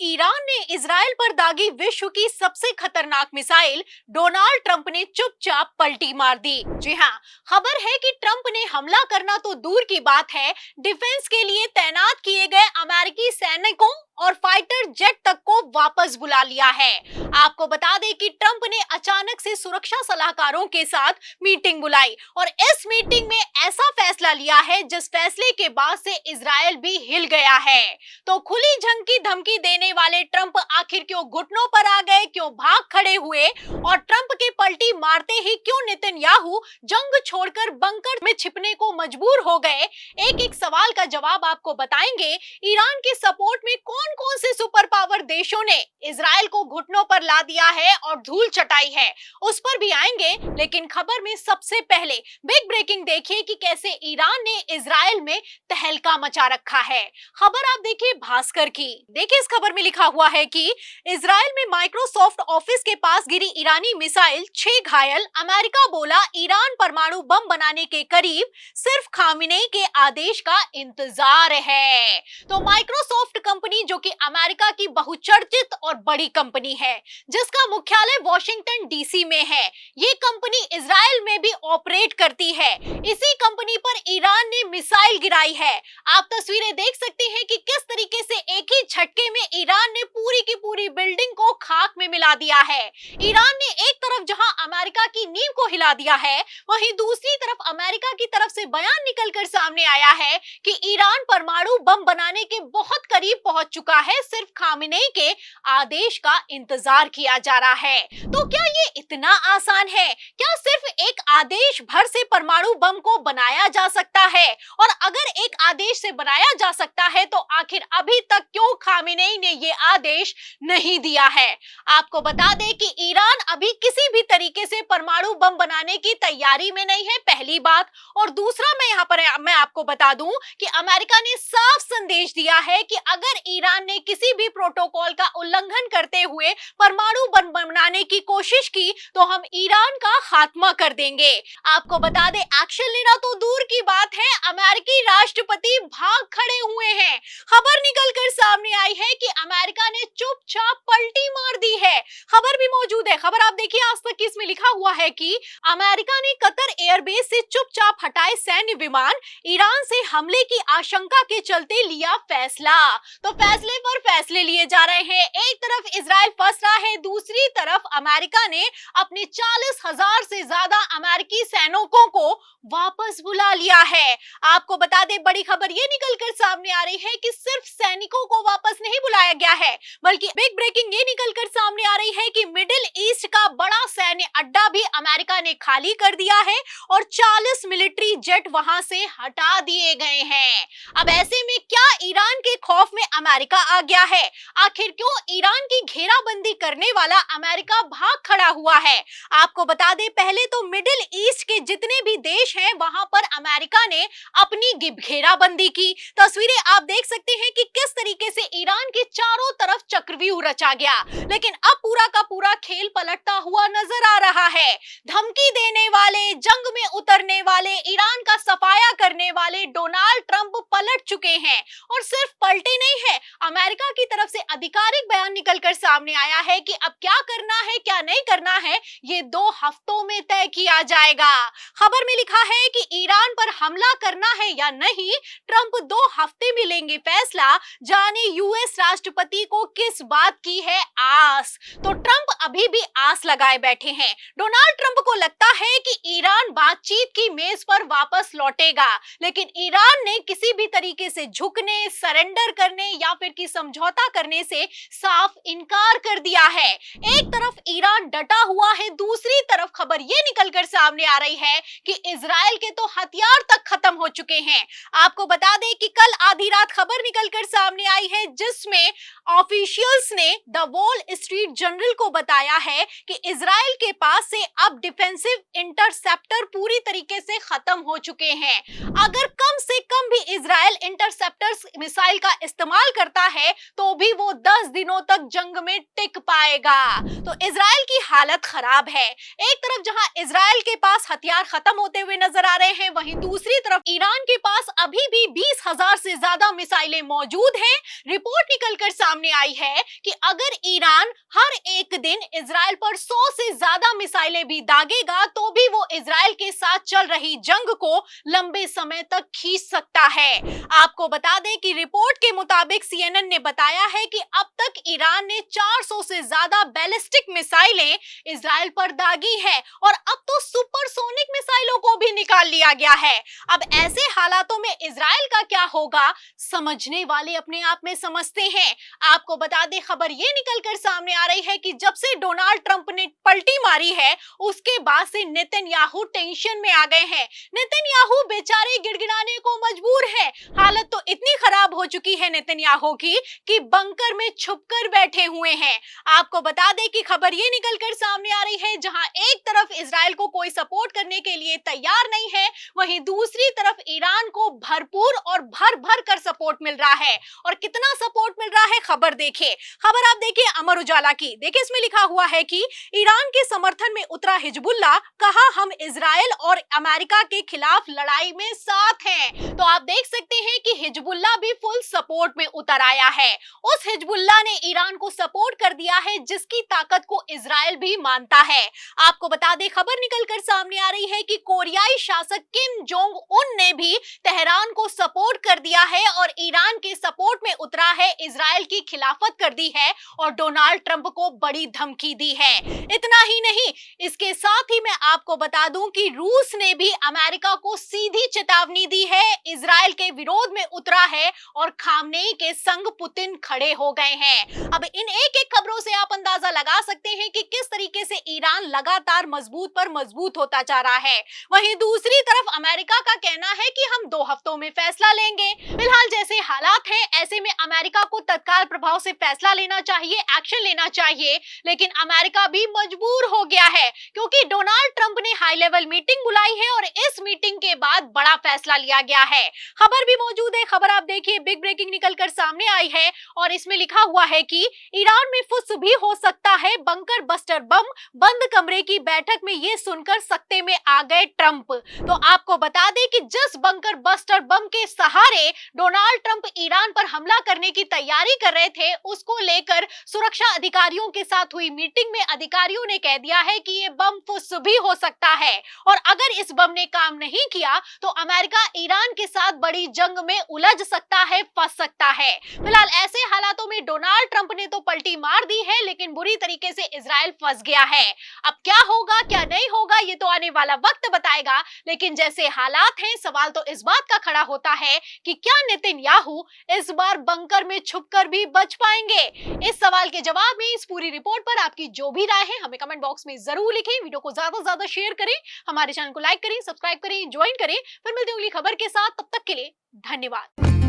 Iran ने Israel पर दागी विश्व की सबसे खतरनाक मिसाइल डोनाल्ड ट्रंप ने चुपचाप पलटी मार दी। जी हाँ, खबर है कि ट्रंप ने हमला करना तो दूर की बात है, डिफेंस के लिए तैनात किए गए अमेरिकी सैनिकों और फाइटर जेट तक को वापस बुला लिया है। आपको बता दें कि ट्रंप ने अचानक से सुरक्षा सलाहकारों के साथ मीटिंग बुलाई और इस मीटिंग में ऐसा फैसला लिया है जिस फैसले के बाद से इजराइल भी हिल गया है। तो खुली जंग की धमकी देने वाले ट्रंप आखिर क्यों घुटनों पर आ गए, क्यों भाग खड़े हुए और ट्रंप के पलटी मारते ही क्यों नेतन्याहू जंग छोड़कर बंकर में छिपने को मजबूर हो गए, एक एक सवाल का जवाब आपको बताएंगे। ईरान के सपोर्ट में कौन कौन से सुपर पावर देशों ने इजराइल को घुटनों पर ला दिया है और धूल चटाई है, उस पर भी आएंगे। लेकिन खबर में सबसे पहले बिग ब्रेकिंग देखिए कि कैसे ईरान ने इजराइल में तहलका मचा रखा है। खबर आप देखिए भास्कर की। देखिए इस खबर में लिखा हुआ है कि इजराइल में माइक्रोसॉफ्ट ऑफिस के पास गिरी ईरानी मिसाइल, 6 घायल, अमेरिका बोला ईरान परमाणु बम बनाने के करीब, सिर्फ खामेनेई के आदेश का इंतजार है। तो माइक्रोसॉफ्ट कंपनी जो कि अमेरिका की बहुचर्चित और बड़ी कंपनी है, जिसका मुख्यालय वॉशिंगटन डीसी में है, ये कंपनी इजराइल में भी ऑपरेट करती है। इसी कंपनी पर ईरान ने मिसाइल गिराई है। आप तस्वीरें देख सकते हैं कि किस तरीके से एक ही झटके में ईरान ने पूरी की पूरी बिल्डिंग को खाक में मिला दिया है। ईरान ने एक तरफ जहां अमेरिका की नींव को हिला दिया है, वहीं दूसरी तरफ अमेरिका की तरफ से बयान निकलकर सामने आया है कि ईरान परमाणु बम बनाने के बहुत करीब पहुंच चुका है, सिर्फ खामेनेई के आदेश का इंतजार किया जा रहा है। तो क्या ये इतना आसान है? क्या सिर्फ एक आदेश भर से परमाणु बम को बनाया जा सकता है? और अगर एक आदेश से बनाया जा सकता है तो आखिर अभी तक क्यों खामेनेई ने ये आदेश नहीं दिया है? आपको बता दें कि ईरान अभी किसी भी तरीके से परमाणु बम बनाने की तैयारी में नहीं है, पहली बात। और दूसरा मैं आपको बता दूं कि अमेरिका ने साफ संदेश दिया है कि अगर ईरान ने किसी भी प्रोटोकॉल का उल्लंघन करते हुए परमाणु बम बनाने की कोशिश की तो हम ईरान का खात्मा कर देंगे। आपको बता दें एक्शन लेना तो दूर की बात है, अमेरिकी राष्ट्रपति भाग खड़े हुए हैं। खबर निकलकर सामने आई है कि अमेरिका ने चुपचाप पलटी मार दी है। खबर भी मौजूद है, खबर आप देखिए आज तक, इसमें लिखा हुआ है कि अमेरिका ने कतर एयरबेस से चुपचाप हटाए सैन्य विमान, ईरान से हमले की आशंका के चलते लिया फैसला। तो फैसले पर फैसले लिए जा रहे हैं। एक तरफ इजराइल फंस रहा है, दूसरी तरफ अमेरिका ने अपने 40,000 से ज्यादा अमेरिकी सैनिकों को वापस बुला लिया है। आपको बता दें बड़ी खबर ये निकलकर सामने आ रही है कि सिर्फ सैनिकों को वापस नहीं बुलाया गया है, बल्कि बिग ब्रेकिंग ये निकलकर सामने आ रही है कि मिडिल ईस्ट का बड़ा सैन्य अड्डा भी अमेरिका ने खाली कर दिया है और 40 मिलिट्री जेट वहां से हटा दिए गए हैं। अब ऐसे में क्या ईरान के खौफ में अमेरिका आ गया है? आखिर क्यों ईरान की घेराबंदी करने वाला अमेरिका भाग खड़ा हुआ है? आपको बता दें पहले तो मिडिल ईस्ट के जितने भी देश हैं वहां पर अमेरिका ने अपनी घेराबंदी की। तस्वीरें आप देख सकते हैं कि किस तरीके से ईरान के चारों तरफ चक्रव्यूह रचा गया। लेकिन अब पूरा का पूरा खेल पलटता हुआ नजर आ रहा है। धमकी देने वाले, जंग में उतरने वाले, ईरान का सफाया करने वाले डोनाल्ड ट्रंप पलट चुके हैं। और सिर्फ पलटे नहीं है, अमेरिका की तरफ से आधिकारिक बयान निकलकर सामने आया है कि अब क्या करना है क्या नहीं करना है ये 2 हफ्तों में तय किया जाएगा। खबर में लिखा है कि ईरान पर हमला करना है या नहीं, ट्रंप 2 हफ्ते में लेंगे फैसला। जाने यूएस राष्ट्रपति को किस बात की है आस। तो ट्रंप अभी भी आस लगाए बैठे हैं। डोनाल्ड ट्रंप को लगता है कि ईरान बातचीत की मेज पर वापस लौटेगा, लेकिन ईरान ने किसी भी तरीके से झुकने, सरेंडर करने या फिर कि समझौता करने से साफ इनकार कर दिया है। एक तरफ ईरान डटा हुआ है, दूसरी तरफ खबर ये निकलकर सामने आ रही है कि इजराइल के तो हथियार तक खत्म हो चुके हैं। आपको बता दें कि कल आधी रात खबर निकलकर सामने आई है जिसमें ऑफिशियल्स ने द वॉल स्ट्रीट जर्नल को बताया है कि इजराइल के पास से अब डिफेंसिव इंटरसेप्टर पूरी तरीके से खत्म हो चुके हैं। अगर कम से कम भी इजराइल इंटरसेप्टर मिसाइल का इस्तेमाल करता है तो भी वो 10 दिनों तक जंग में टिक पाएगा। तो इजराइल की हालत खराब है। एक तरफ जहां इजराइल के पास हथियार खत्म होते हुए नजर आ रहे हैं, वहीं दूसरी तरफ ईरान के पास अभी भी 20,000 से ज्यादा मिसाइलें मौजूद हैं। रिपोर्ट निकलकर सामने आई है कि अगर ईरान हर एक दिन इजराइल पर 100 से ज्यादा मिसाइलें भी दागेगा तो भी वो इजराइल के साथ चल रही जंग को लंबे समय तक खींच सकता है। आपको बता दें कि रिपोर्ट के मुताबिक CNN ने बताया है कि अब तक ईरान ने 400 से ज्यादा बैलिस्टिक मिसाइलें इजराइल पर दागी है और अब तो सुपरसोनिक मिसाइलों को भी निकाल लिया गया है। अब ऐसे हालातों में इजराइल का क्या होगा, समझने वाले अपने आप में समझते हैं। आपको बता दें, खबर ये निकलकर सामने आ रही है कि जब से डोनाल्ड ट्रंप ने पलटी मारी है उसके बाद से नेतन्याहू टेंशन में आ गए हैं। नेतन्याहू बेचारे गिड़गिड़ाने को मजबूर है। हालत तो इतनी खराब हो चुकी है नेतन्याहू की कि बंकर में छुपकर बैठे हुए हैं। आपको बता दें कि खबर ये निकलकर सामने आ रही है, जहां एक तरफ इजराइल को कोई सपोर्ट करने के लिए तैयार नहीं है, वहीं दूसरी तरफ ईरान को भरपूर और भर भर कर सपोर्ट मिल रहा है। और कितना सपोर्ट मिल रहा है, खबर देखिए। खबर आप देखिए अमर उजाला की। देखिए इसमें लिखा हुआ है कि ईरान के समर्थन में उतरा हिजबुल्लाह, कहा हम इजराइल और अमेरिका के खिलाफ लड़ाई में साथ हैं। तो आप देख सकते हैं कि हिजबुल्लाह भी फुल सपोर्ट में उतर आया है। उस हिजबुल्लाह ने ईरान को सपोर्ट कर दिया है जिसकी ताकत को इजराइल भी मानता है। आपको बता दें, खबर निकलकर सामने आ रही है कि कोरियाई शासक किम जोंग उन ने भी तेहरान को सपोर्ट कर दिया है और ईरान के सपोर्ट में उतरा है, इजराइल की खिलाफत कर दी है और डोनाल्ड ट्रंप को बड़ी धमकी दी है। इतना ही नहीं, इसके साथ ही मैं आपको बता दूं कि रूस ने भी अमेरिका को सीधी चेतावनी दी है, इजराइल के विरोध में उतरा है और खामनेई के संग पुतिन खड़े हो गए हैं। अब इन एक एक खबरों से आप अंदाजा लगा सकते हैं कि किस तरीके से ईरान लगातार मजबूत पर मजबूत होता जा रहा है। वहीं दूसरी तरफ अमेरिका का कहना है कि हम 2 हफ्तों में फैसला लेंगे। फिलहाल जैसे हालात हैं ऐसे में अमेरिका को तत्काल प्रभाव से फैसला लेना चाहिए, एक्शन लेना चाहिए, लेकिन अमेरिका भी मजबूर हो गया है क्योंकि डोनाल्ड ट्रंप ने हाई लेवल मीटिंग बुलाई है और इस मीटिंग के बाद बड़ा फैसला लिया गया है। खबर भी मौजूद है। खबर आप देखिए, बिग ब्रेकिंग निकलकर सामने आई है और इसमें लिखा हुआ है कि ईरान में फुस भी हो सकता है, बंकर बस्टर बम, बंद कमरे की बैठक में ये सुनकर सकते में आ गए ट्रंप। तो आपको बता दें कि जिस बंकर बस्टर बम के सहारे डोनाल्ड ट्रंप ईरान पर हमला करने की तैयारी कर रहे थे, उसको लेकर सुरक्षा अधिकारियों के साथ हुई मीटिंग में अधिकारियों ने कह दिया है कि ये बम फुस भी हो सकता है और अगर इस बम ने काम नहीं किया तो अमेरिका ईरान के साथ बड़ी जंग में उलझ सकता है, फंस सकता है। फिलहाल ऐसे हालातों में डोनाल्ड ट्रंप ने तो पलटी मार दी है लेकिन बुरी तरीके से इजराइल फंस गया है। अब क्या होगा क्या नहीं होगा ये तो आने वाला वक्त बताएगा, लेकिन जैसे हालात हैं सवाल तो इस बात का खड़ा होता है कि क्या नेतन्याहू इस बार बंकर में छुपकर भी बच पाएंगे। इस सवाल के जवाब में इस पूरी रिपोर्ट पर आपकी जो भी राय है हमें कमेंट बॉक्स में जरूर लिखें। वीडियो को ज्यादा से ज्यादा शेयर करें, हमारे चैनल को लाइक करें, सब्सक्राइब करें, ज्वाइन करें। फिर मिलते हैं अगली खबर के साथ, तब तक के लिए धन्यवाद।